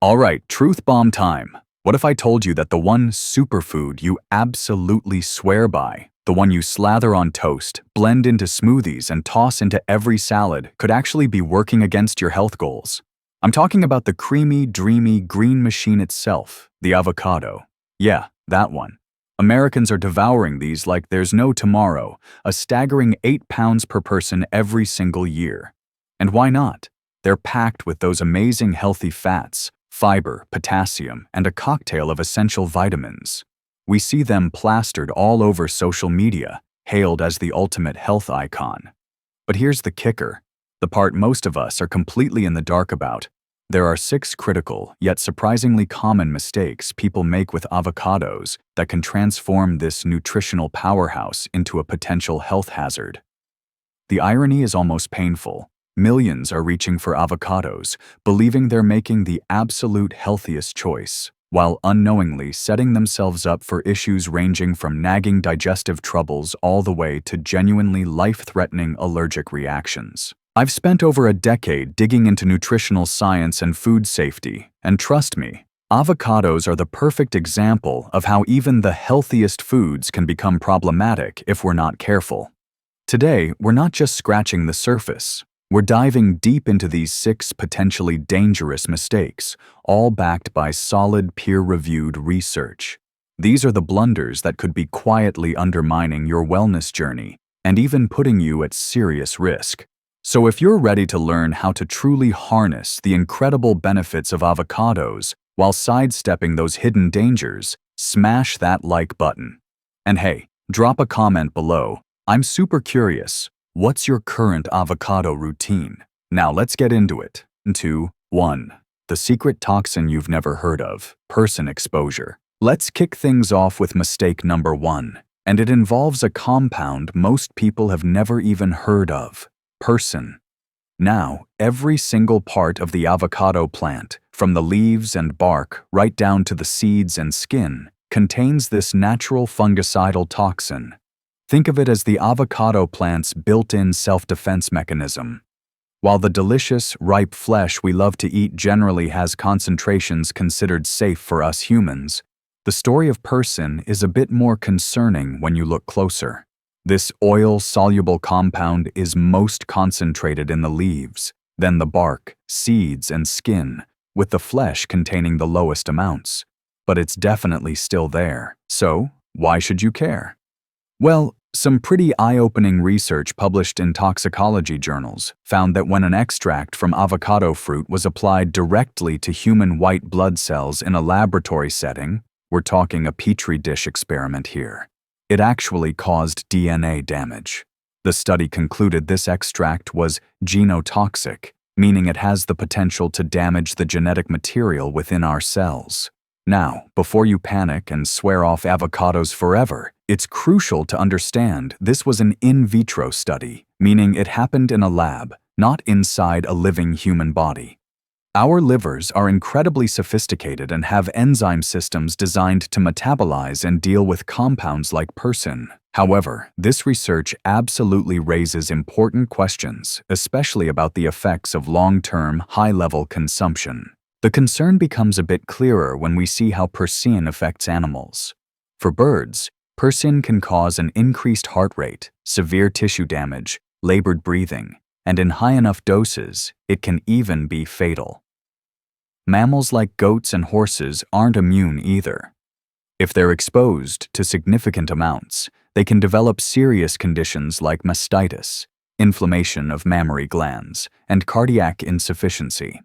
Alright, truth bomb time. What if I told you that the one superfood you absolutely swear by, the one you slather on toast, blend into smoothies, and toss into every salad, could actually be working against your health goals? I'm talking about the creamy, dreamy green machine itself, the avocado. Yeah, that one. Americans are devouring these like there's no tomorrow, a staggering 8 pounds per person every single year. And why not? They're packed with those amazing healthy fats, fiber, potassium, and a cocktail of essential vitamins. We see them plastered all over social media, hailed as the ultimate health icon. But here's the kicker, the part most of us are completely in the dark about. There are 6 critical, yet surprisingly common mistakes people make with avocados that can transform this nutritional powerhouse into a potential health hazard. The irony is almost painful. Millions are reaching for avocados, believing they're making the absolute healthiest choice, while unknowingly setting themselves up for issues ranging from nagging digestive troubles all the way to genuinely life-threatening allergic reactions. I've spent over a decade digging into nutritional science and food safety, and trust me, avocados are the perfect example of how even the healthiest foods can become problematic if we're not careful. Today, we're not just scratching the surface. We're diving deep into these 6 potentially dangerous mistakes, all backed by solid peer-reviewed research. These are the blunders that could be quietly undermining your wellness journey and even putting you at serious risk. So if you're ready to learn how to truly harness the incredible benefits of avocados while sidestepping those hidden dangers, smash that like button. And hey, drop a comment below. I'm super curious. What's your current avocado routine? Now let's get into it. 2, 1. The secret toxin you've never heard of, person exposure. Let's kick things off with mistake number 1, and it involves a compound most people have never even heard of, person. Now, every single part of the avocado plant, from the leaves and bark right down to the seeds and skin, contains this natural fungicidal toxin. Think of it as the avocado plant's built-in self-defense mechanism. While the delicious, ripe flesh we love to eat generally has concentrations considered safe for us humans, the story of person is a bit more concerning when you look closer. This oil-soluble compound is most concentrated in the leaves, then the bark, seeds, and skin, with the flesh containing the lowest amounts. But it's definitely still there, so why should you care? Well, some pretty eye-opening research published in toxicology journals found that when an extract from avocado fruit was applied directly to human white blood cells in a laboratory setting, we're talking a petri dish experiment here, it actually caused DNA damage. The study concluded this extract was genotoxic, meaning it has the potential to damage the genetic material within our cells. Now, before you panic and swear off avocados forever, it's crucial to understand this was an in vitro study, meaning it happened in a lab, not inside a living human body. Our livers are incredibly sophisticated and have enzyme systems designed to metabolize and deal with compounds like person. However, this research absolutely raises important questions, especially about the effects of long-term, high-level consumption. The concern becomes a bit clearer when we see how persin affects animals. For birds, persin can cause an increased heart rate, severe tissue damage, labored breathing, and in high enough doses, it can even be fatal. Mammals like goats and horses aren't immune either. If they're exposed to significant amounts, they can develop serious conditions like mastitis, inflammation of mammary glands, and cardiac insufficiency.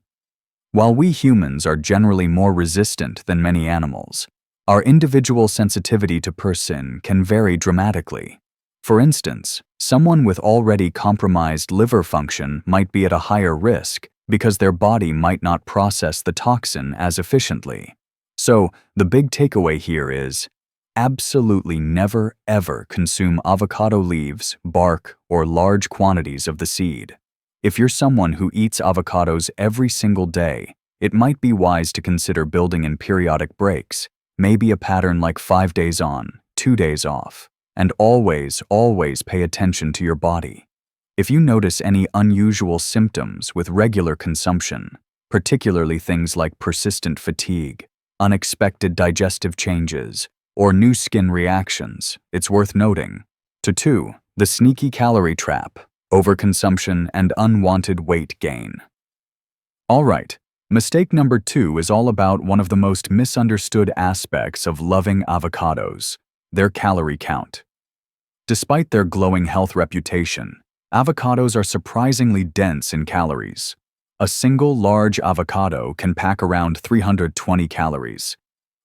While we humans are generally more resistant than many animals, our individual sensitivity to persin can vary dramatically. For instance, someone with already compromised liver function might be at a higher risk because their body might not process the toxin as efficiently. So, the big takeaway here is, absolutely never ever consume avocado leaves, bark, or large quantities of the seed. If you're someone who eats avocados every single day, it might be wise to consider building in periodic breaks, maybe a pattern like 5 days on, 2 days off. And always pay attention to your body. If you notice any unusual symptoms with regular consumption, particularly things like persistent fatigue, unexpected digestive changes, or new skin reactions, it's worth noting. To 2, the sneaky calorie trap, overconsumption and unwanted weight gain. All right, mistake number 2 is all about one of the most misunderstood aspects of loving avocados, their calorie count. Despite their glowing health reputation, avocados are surprisingly dense in calories. A single large avocado can pack around 320 calories.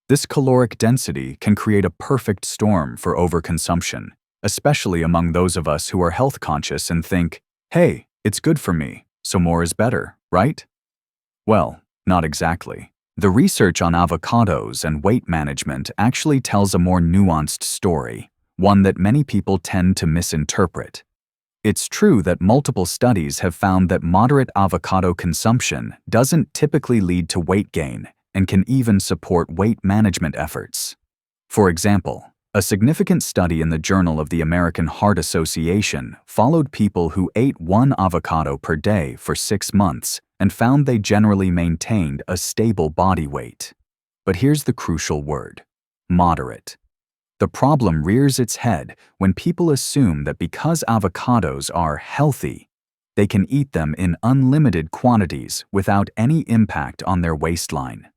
This caloric density can create a perfect storm for overconsumption, especially among those of us who are health conscious and think, hey, it's good for me, so more is better, right? Well, not exactly. The research on avocados and weight management actually tells a more nuanced story, one that many people tend to misinterpret. It's true that multiple studies have found that moderate avocado consumption doesn't typically lead to weight gain and can even support weight management efforts. For example, a significant study in the Journal of the American Heart Association followed people who ate 1 avocado per day for 6 months and found they generally maintained a stable body weight. But here's the crucial word: moderate. The problem rears its head when people assume that because avocados are healthy, they can eat them in unlimited quantities without any impact on their waistline.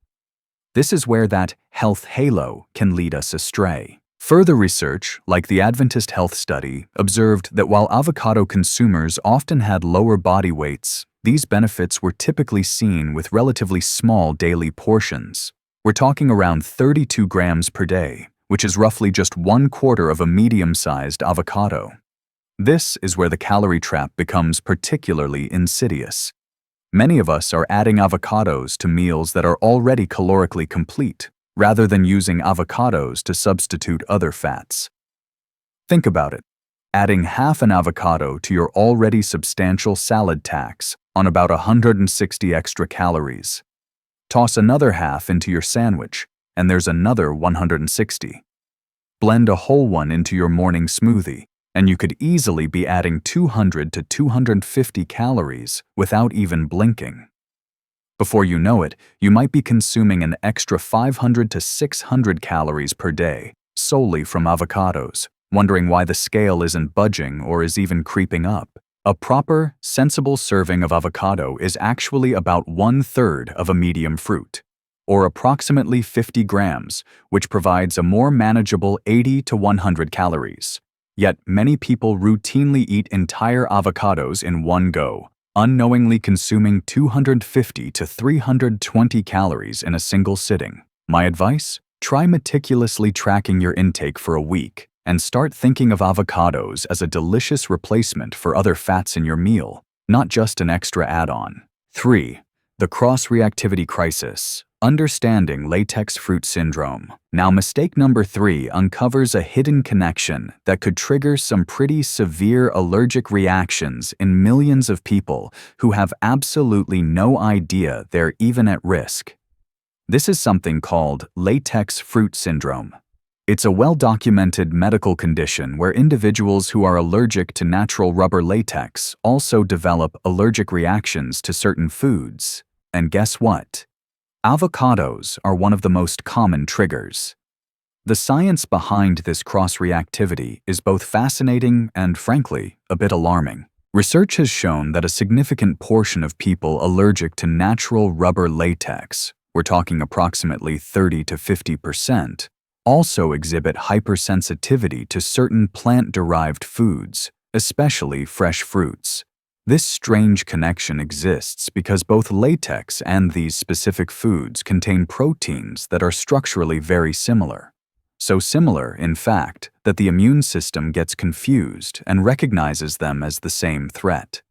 This is where that health halo can lead us astray. Further research, like the Adventist Health Study, observed that while avocado consumers often had lower body weights, these benefits were typically seen with relatively small daily portions. We're talking around 32 grams per day, which is roughly just 1/4 of a medium-sized avocado. This is where the calorie trap becomes particularly insidious. Many of us are adding avocados to meals that are already calorically complete, rather than using avocados to substitute other fats. Think about it. Adding half an avocado to your already substantial salad tax on about 160 extra calories. Toss another half into your sandwich, and there's another 160. Blend a whole one into your morning smoothie, and you could easily be adding 200 to 250 calories without even blinking. Before you know it, you might be consuming an extra 500 to 600 calories per day solely from avocados, wondering why the scale isn't budging or is even creeping up. A proper, sensible serving of avocado is actually about 1/3 of a medium fruit, or approximately 50 grams, which provides a more manageable 80 to 100 calories. Yet many people routinely eat entire avocados in one go, unknowingly consuming 250 to 320 calories in a single sitting. My advice? Try meticulously tracking your intake for a week and start thinking of avocados as a delicious replacement for other fats in your meal, not just an extra add-on. 3. The cross-reactivity crisis. Understanding latex fruit syndrome. Now, mistake number 3 uncovers a hidden connection that could trigger some pretty severe allergic reactions in millions of people who have absolutely no idea they're even at risk. This is something called latex fruit syndrome. It's a well-documented medical condition where individuals who are allergic to natural rubber latex also develop allergic reactions to certain foods. And guess what? Avocados are one of the most common triggers. The science behind this cross-reactivity is both fascinating and, frankly, a bit alarming. Research has shown that a significant portion of people allergic to natural rubber latex, we're talking approximately 30 to 50%, also exhibit hypersensitivity to certain plant-derived foods, especially fresh fruits. This strange connection exists because both latex and these specific foods contain proteins that are structurally very similar. So similar, in fact, that the immune system gets confused and recognizes them as the same threat.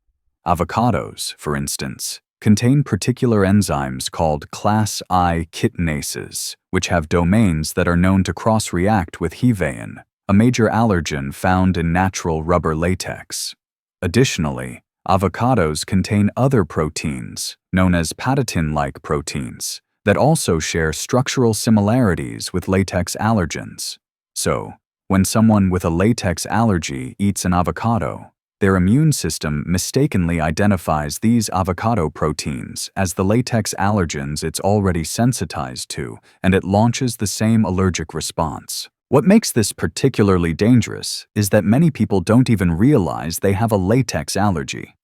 Avocados, for instance, contain particular enzymes called class I chitinases, which have domains that are known to cross-react with hevein, a major allergen found in natural rubber latex. Additionally, avocados contain other proteins, known as patatin-like proteins, that also share structural similarities with latex allergens. So, when someone with a latex allergy eats an avocado, Their immune system mistakenly identifies these avocado proteins as the latex allergens it's already sensitized to, and it launches the same allergic response. What makes this particularly dangerous is that many people don't even realize they have a latex allergy.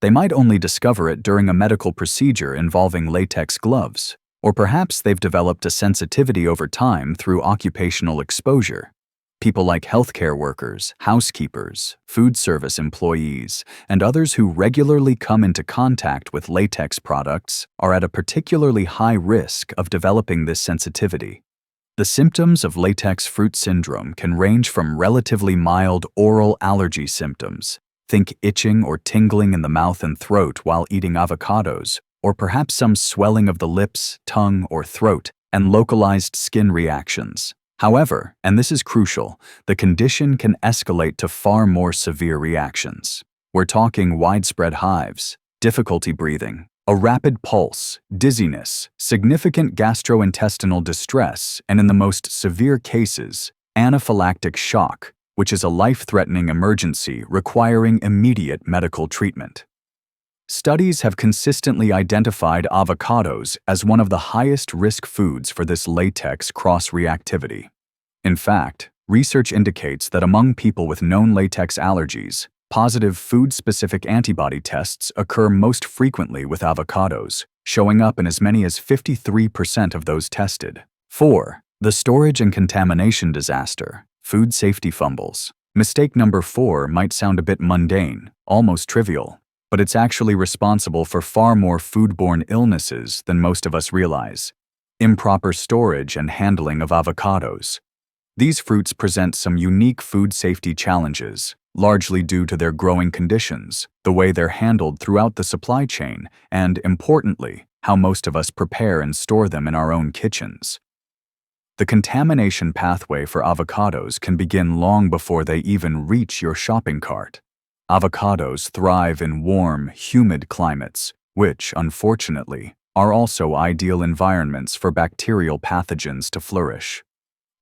They might only discover it during a medical procedure involving latex gloves, or perhaps they've developed a sensitivity over time through occupational exposure. People like healthcare workers, housekeepers, food service employees, and others who regularly come into contact with latex products are at a particularly high risk of developing this sensitivity. The symptoms of latex fruit syndrome can range from relatively mild oral allergy symptoms, think itching or tingling in the mouth and throat while eating avocados, or perhaps some swelling of the lips, tongue, or throat, and localized skin reactions. However, and this is crucial, the condition can escalate to far more severe reactions. We're talking widespread hives, difficulty breathing, a rapid pulse, dizziness, significant gastrointestinal distress, and in the most severe cases, anaphylactic shock, which is a life-threatening emergency requiring immediate medical treatment. Studies have consistently identified avocados as one of the highest-risk foods for this latex cross-reactivity. In fact, research indicates that among people with known latex allergies, positive food-specific antibody tests occur most frequently with avocados, showing up in as many as 53% of those tested. 4. The storage and contamination disaster. Food safety fumbles. Mistake number 4 might sound a bit mundane, almost trivial, but it's actually responsible for far more foodborne illnesses than most of us realize. Improper storage and handling of avocados. These fruits present some unique food safety challenges, largely due to their growing conditions, the way they're handled throughout the supply chain, and, importantly, how most of us prepare and store them in our own kitchens. The contamination pathway for avocados can begin long before they even reach your shopping cart. Avocados thrive in warm, humid climates, which, unfortunately, are also ideal environments for bacterial pathogens to flourish.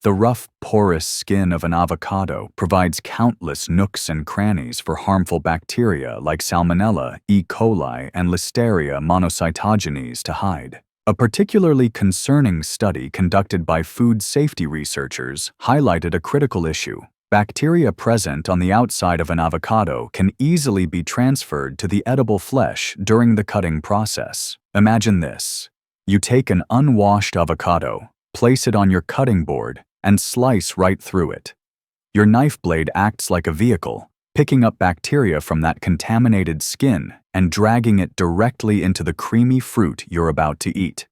The rough, porous skin of an avocado provides countless nooks and crannies for harmful bacteria like Salmonella, E. coli, and Listeria monocytogenes to hide. A particularly concerning study conducted by food safety researchers highlighted a critical issue. Bacteria present on the outside of an avocado can easily be transferred to the edible flesh during the cutting process. Imagine this. You take an unwashed avocado, place it on your cutting board, and slice right through it. Your knife blade acts like a vehicle, picking up bacteria from that contaminated skin and dragging it directly into the creamy fruit you're about to eat.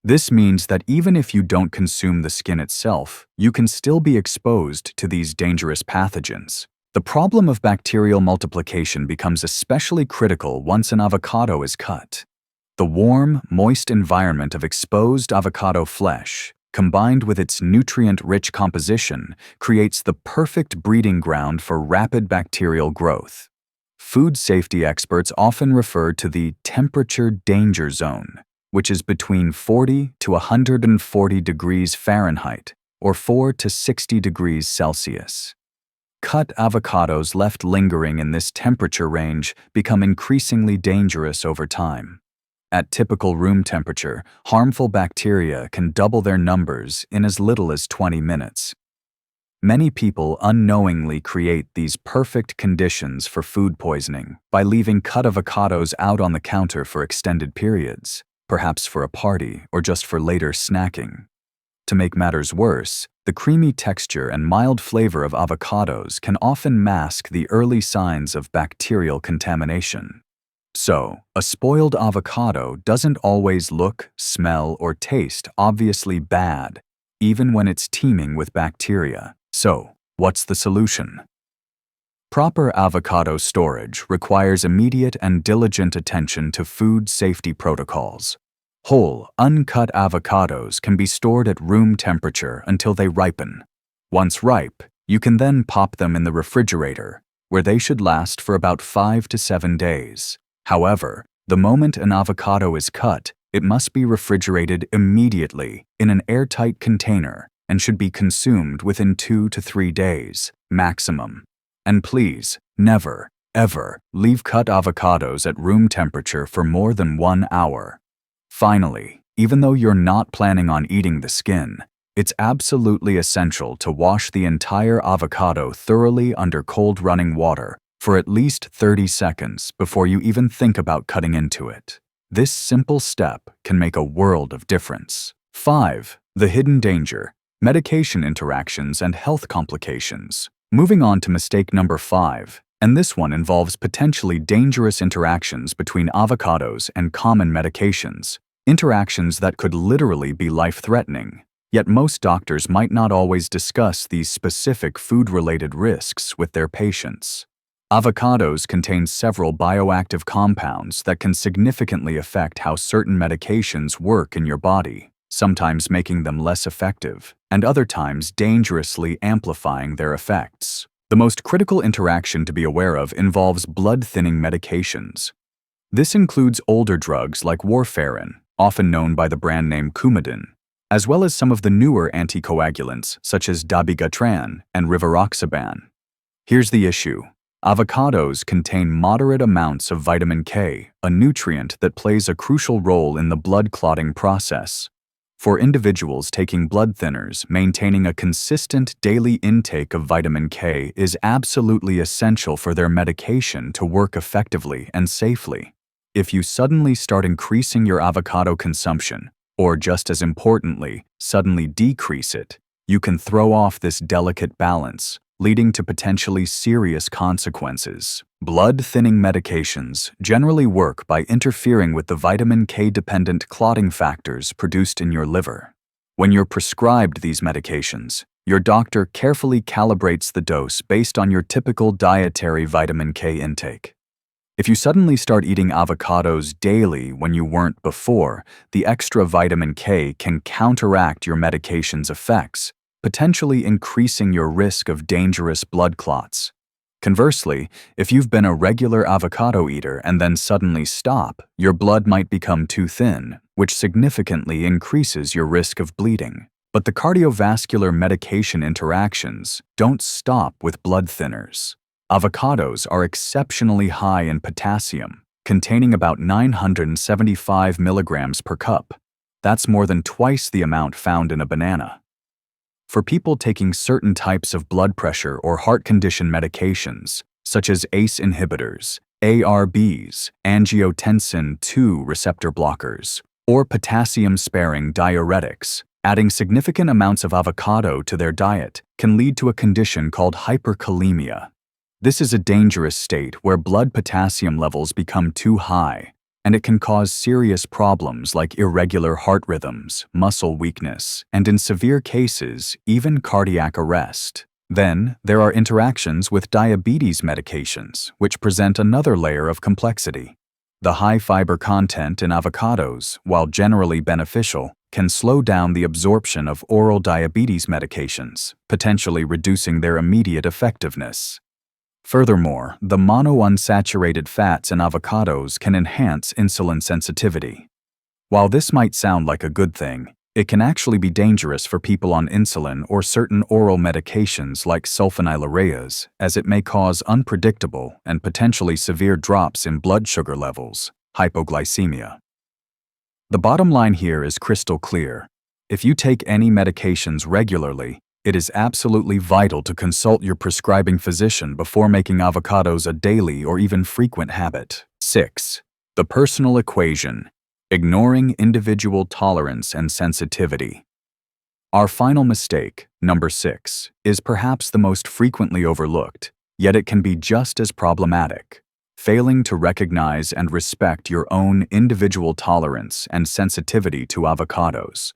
This means that even if you don't consume the skin itself, you can still be exposed to these dangerous pathogens. The problem of bacterial multiplication becomes especially critical once an avocado is cut. The warm, moist environment of exposed avocado flesh, combined with its nutrient-rich composition, creates the perfect breeding ground for rapid bacterial growth. Food safety experts often refer to the temperature danger zone, which is between 40 to 140 degrees Fahrenheit, or 4 to 60 degrees Celsius. Cut avocados left lingering in this temperature range become increasingly dangerous over time. At typical room temperature, harmful bacteria can double their numbers in as little as 20 minutes. Many people unknowingly create these perfect conditions for food poisoning by leaving cut avocados out on the counter for extended periods, perhaps for a party or just for later snacking. To make matters worse, the creamy texture and mild flavor of avocados can often mask the early signs of bacterial contamination. So, a spoiled avocado doesn't always look, smell, or taste obviously bad, even when it's teeming with bacteria. So, what's the solution? Proper avocado storage requires immediate and diligent attention to food safety protocols. Whole, uncut avocados can be stored at room temperature until they ripen. Once ripe, you can then pop them in the refrigerator, where they should last for about 5 to 7 days. However, the moment an avocado is cut, it must be refrigerated immediately in an airtight container and should be consumed within 2 to 3 days, maximum. And please, never, ever leave cut avocados at room temperature for more than 1 hour. Finally, even though you're not planning on eating the skin, it's absolutely essential to wash the entire avocado thoroughly under cold running water for at least 30 seconds before you even think about cutting into it. This simple step can make a world of difference. 5. The hidden danger: medication interactions and health complications. Moving on to mistake number 5, and this one involves potentially dangerous interactions between avocados and common medications, interactions that could literally be life-threatening. Yet most doctors might not always discuss these specific food-related risks with their patients. Avocados contain several bioactive compounds that can significantly affect how certain medications work in your body, sometimes making them less effective, and other times dangerously amplifying their effects. The most critical interaction to be aware of involves blood-thinning medications. This includes older drugs like warfarin, often known by the brand name Coumadin, as well as some of the newer anticoagulants such as dabigatran and rivaroxaban. Here's the issue. Avocados contain moderate amounts of vitamin K, a nutrient that plays a crucial role in the blood clotting process. For individuals taking blood thinners, maintaining a consistent daily intake of vitamin K is absolutely essential for their medication to work effectively and safely. If you suddenly start increasing your avocado consumption, or just as importantly, suddenly decrease it, you can throw off this delicate balance, leading to potentially serious consequences. Blood-thinning medications generally work by interfering with the vitamin K-dependent clotting factors produced in your liver. When you're prescribed these medications, your doctor carefully calibrates the dose based on your typical dietary vitamin K intake. If you suddenly start eating avocados daily when you weren't before, the extra vitamin K can counteract your medication's effects, potentially increasing your risk of dangerous blood clots. Conversely, if you've been a regular avocado eater and then suddenly stop, your blood might become too thin, which significantly increases your risk of bleeding. But the cardiovascular medication interactions don't stop with blood thinners. Avocados are exceptionally high in potassium, containing about 975 milligrams per cup. That's more than twice the amount found in a banana. For people taking certain types of blood pressure or heart condition medications, such as ACE inhibitors, ARBs, angiotensin II receptor blockers, or potassium-sparing diuretics, adding significant amounts of avocado to their diet can lead to a condition called hyperkalemia. This is a dangerous state where blood potassium levels become too high, and it can cause serious problems like irregular heart rhythms, muscle weakness, and in severe cases, even cardiac arrest. Then, there are interactions with diabetes medications, which present another layer of complexity. The high fiber content in avocados, while generally beneficial, can slow down the absorption of oral diabetes medications, potentially reducing their immediate effectiveness. Furthermore, the monounsaturated fats in avocados can enhance insulin sensitivity. While this might sound like a good thing, it can actually be dangerous for people on insulin or certain oral medications like sulfonylureas, as it may cause unpredictable and potentially severe drops in blood sugar levels, hypoglycemia. The bottom line here is crystal clear. If you take any medications regularly, it is absolutely vital to consult your prescribing physician before making avocados a daily or even frequent habit. 6. The personal equation: ignoring individual tolerance and sensitivity. Our final mistake, number 6, is perhaps the most frequently overlooked, yet it can be just as problematic: failing to recognize and respect your own individual tolerance and sensitivity to avocados.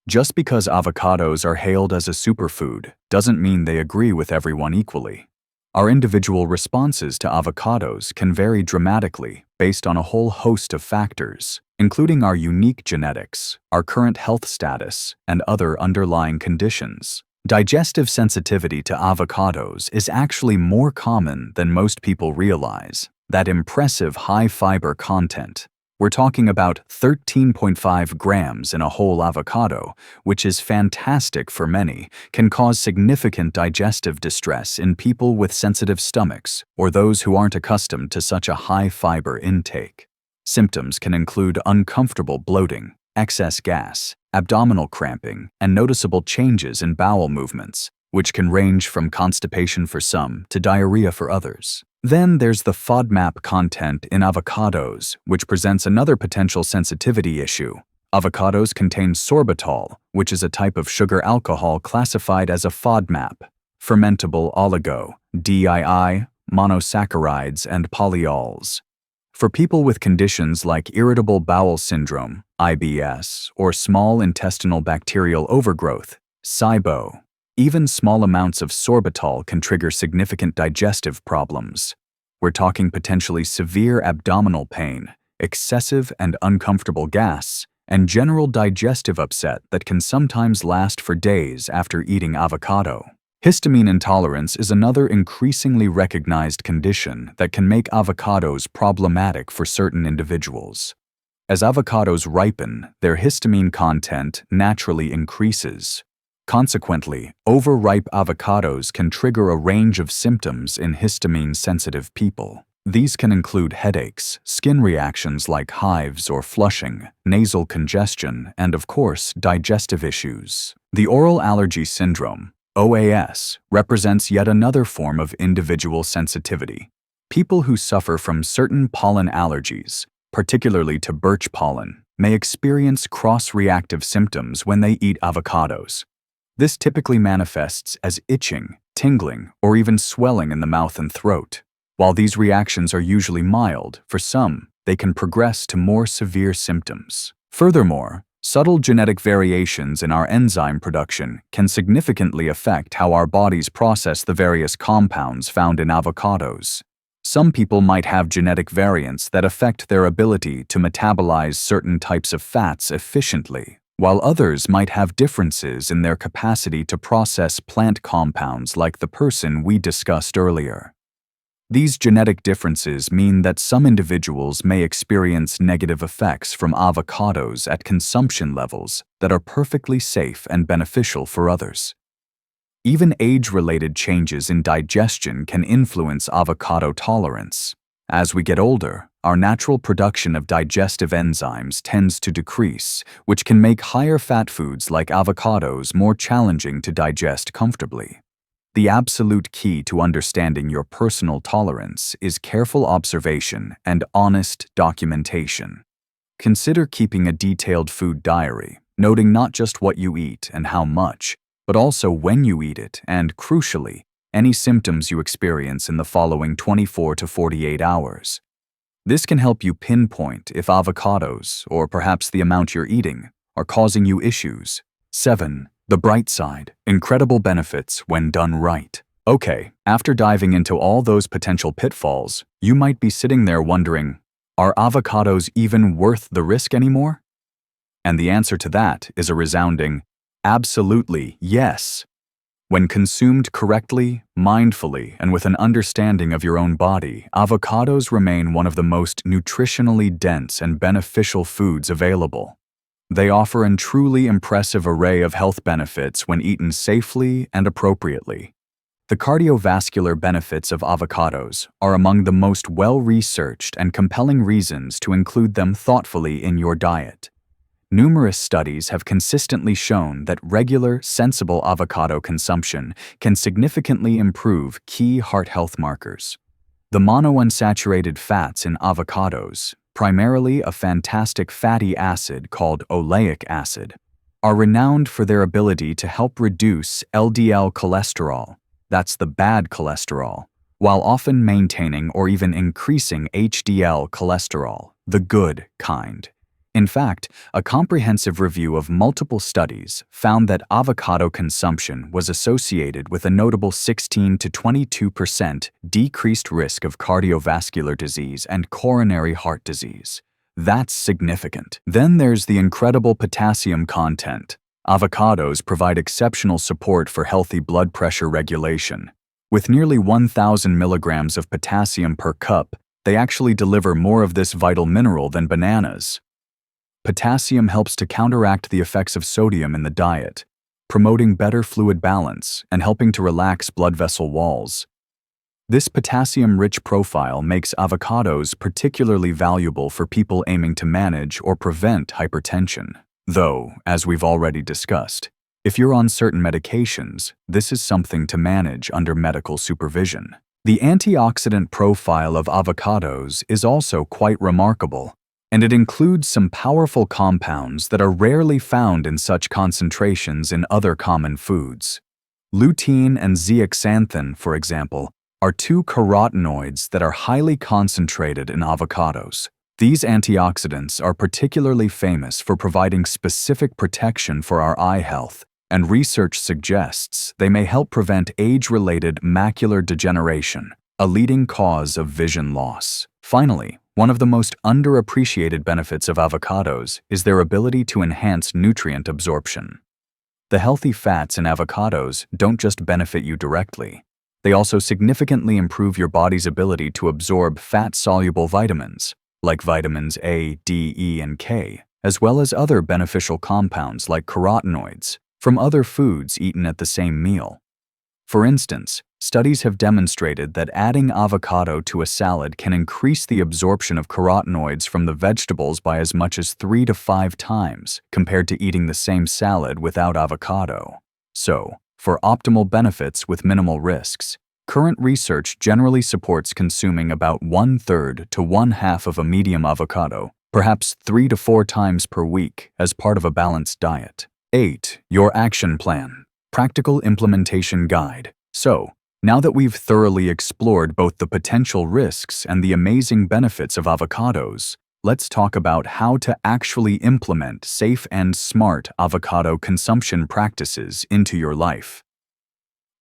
Just because avocados are hailed as a superfood doesn't mean they agree with everyone equally. Our individual responses to avocados can vary dramatically based on a whole host of factors, including our unique genetics, our current health status, and other underlying conditions. Digestive sensitivity to avocados is actually more common than most people realize. That impressive high fiber content, We're talking about 13.5 grams in a whole avocado, which is fantastic for many, can cause significant digestive distress in people with sensitive stomachs or those who aren't accustomed to such a high fiber intake. Symptoms can include uncomfortable bloating, excess gas, abdominal cramping, and noticeable changes in bowel movements, which can range from constipation for some to diarrhea for others. Then there's the FODMAP content in avocados, which presents another potential sensitivity issue. Avocados contain sorbitol, which is a type of sugar alcohol classified as a FODMAP, fermentable oligo, DII, monosaccharides, and polyols. For people with conditions like irritable bowel syndrome, IBS, or small intestinal bacterial overgrowth, SIBO, even small amounts of sorbitol can trigger significant digestive problems. We're talking potentially severe abdominal pain, excessive and uncomfortable gas, and general digestive upset that can sometimes last for days after eating avocado. Histamine intolerance is another increasingly recognized condition that can make avocados problematic for certain individuals. As avocados ripen, their histamine content naturally increases. Consequently, overripe avocados can trigger a range of symptoms in histamine-sensitive people. These can include headaches, skin reactions like hives or flushing, nasal congestion, and of course, digestive issues. The oral allergy syndrome, OAS, represents yet another form of individual sensitivity. People who suffer from certain pollen allergies, particularly to birch pollen, may experience cross-reactive symptoms when they eat avocados. This typically manifests as itching, tingling, or even swelling in the mouth and throat. While these reactions are usually mild, for some, they can progress to more severe symptoms. Furthermore, subtle genetic variations in our enzyme production can significantly affect how our bodies process the various compounds found in avocados. Some people might have genetic variants that affect their ability to metabolize certain types of fats efficiently, while others might have differences in their capacity to process plant compounds like the person we discussed earlier. These genetic differences mean that some individuals may experience negative effects from avocados at consumption levels that are perfectly safe and beneficial for others. Even age-related changes in digestion can influence avocado tolerance. As we get older, our natural production of digestive enzymes tends to decrease, which can make higher fat foods like avocados more challenging to digest comfortably. The absolute key to understanding your personal tolerance is careful observation and honest documentation. Consider keeping a detailed food diary, noting not just what you eat and how much, but also when you eat it and, crucially, any symptoms you experience in the following 24 to 48 hours. This can help you pinpoint if avocados, or perhaps the amount you're eating, are causing you issues. 7. The bright side. Incredible benefits when done right. Okay, after diving into all those potential pitfalls, you might be sitting there wondering, are avocados even worth the risk anymore? And the answer to that is a resounding, absolutely yes. When consumed correctly, mindfully, and with an understanding of your own body, avocados remain one of the most nutritionally dense and beneficial foods available. They offer a truly impressive array of health benefits when eaten safely and appropriately. The cardiovascular benefits of avocados are among the most well-researched and compelling reasons to include them thoughtfully in your diet. Numerous studies have consistently shown that regular, sensible avocado consumption can significantly improve key heart health markers. The monounsaturated fats in avocados, primarily a fantastic fatty acid called oleic acid, are renowned for their ability to help reduce LDL cholesterol, that's the bad cholesterol, while often maintaining or even increasing HDL cholesterol, the good kind. In fact, a comprehensive review of multiple studies found that avocado consumption was associated with a notable 16 to 22% decreased risk of cardiovascular disease and coronary heart disease. That's significant. Then there's the incredible potassium content. Avocados provide exceptional support for healthy blood pressure regulation. With nearly 1,000 milligrams of potassium per cup, They actually deliver more of this vital mineral than bananas. Potassium helps to counteract the effects of sodium in the diet, promoting better fluid balance and helping to relax blood vessel walls. This potassium-rich profile makes avocados particularly valuable for people aiming to manage or prevent hypertension. Though, as we've already discussed, if you're on certain medications, this is something to manage under medical supervision. The antioxidant profile of avocados is also quite remarkable, and it includes some powerful compounds that are rarely found in such concentrations in other common foods. Lutein and zeaxanthin, for example, are two carotenoids that are highly concentrated in avocados. These antioxidants are particularly famous for providing specific protection for our eye health, and research suggests they may help prevent age-related macular degeneration, a leading cause of vision loss. Finally, one of the most underappreciated benefits of avocados is their ability to enhance nutrient absorption. The healthy fats in avocados don't just benefit you directly. They also significantly improve your body's ability to absorb fat-soluble vitamins, like vitamins A, D, E, and K, as well as other beneficial compounds like carotenoids from other foods eaten at the same meal. For instance, studies have demonstrated that adding avocado to a salad can increase the absorption of carotenoids from the vegetables by as much as 3 to 5 times compared to eating the same salad without avocado. So, for optimal benefits with minimal risks, current research generally supports consuming about 1/3 to 1/2 of a medium avocado, perhaps 3 to 4 times per week, as part of a balanced diet. 8. Your action plan. Practical implementation guide. So, now that we've thoroughly explored both the potential risks and the amazing benefits of avocados, let's talk about how to actually implement safe and smart avocado consumption practices into your life.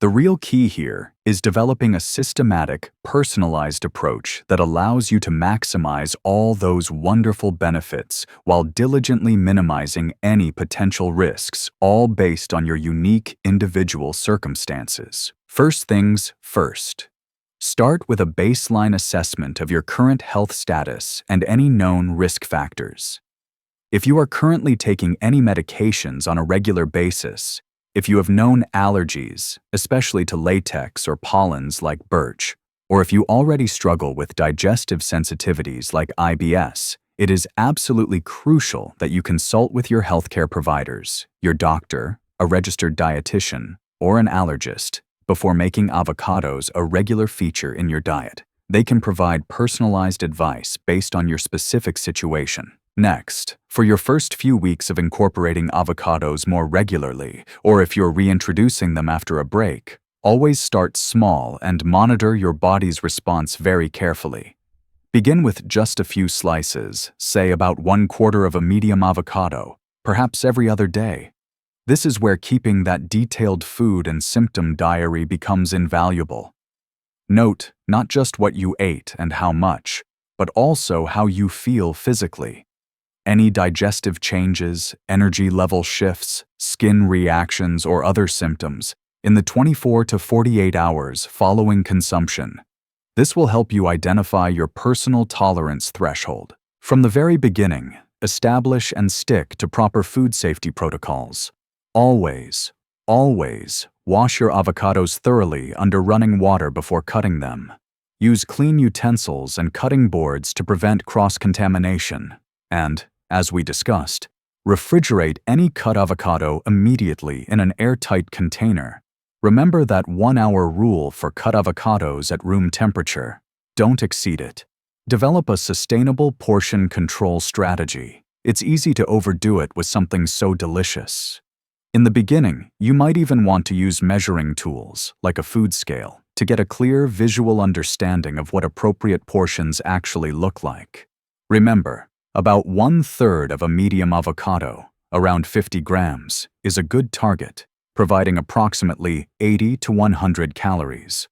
The real key here is developing a systematic, personalized approach that allows you to maximize all those wonderful benefits while diligently minimizing any potential risks, all based on your unique individual circumstances. First things first. Start with a baseline assessment of your current health status and any known risk factors. If you are currently taking any medications on a regular basis, if you have known allergies, especially to latex or pollens like birch, or if you already struggle with digestive sensitivities like IBS, it is absolutely crucial that you consult with your healthcare providers, your doctor, a registered dietitian, or an allergist before making avocados a regular feature in your diet. They can provide personalized advice based on your specific situation. Next, for your first few weeks of incorporating avocados more regularly, or if you're reintroducing them after a break, always start small and monitor your body's response very carefully. Begin with just a few slices, say about 1/4 of a medium avocado, perhaps every other day. This is where keeping that detailed food and symptom diary becomes invaluable. Note not just what you ate and how much, but also how you feel physically. Any digestive changes, energy level shifts, skin reactions, or other symptoms in the 24 to 48 hours following consumption. This will help you identify your personal tolerance threshold. From the very beginning, establish and stick to proper food safety protocols. Always wash your avocados thoroughly under running water before cutting them. Use clean utensils and cutting boards to prevent cross-contamination. And, as we discussed, refrigerate any cut avocado immediately in an airtight container. Remember that 1-hour rule for cut avocados at room temperature. Don't exceed it. Develop a sustainable portion control strategy. It's easy to overdo it with something so delicious. In the beginning, you might even want to use measuring tools, like a food scale, to get a clear visual understanding of what appropriate portions actually look like. Remember, about 1/3 of a medium avocado, around 50 grams, is a good target, providing approximately 80 to 100 calories.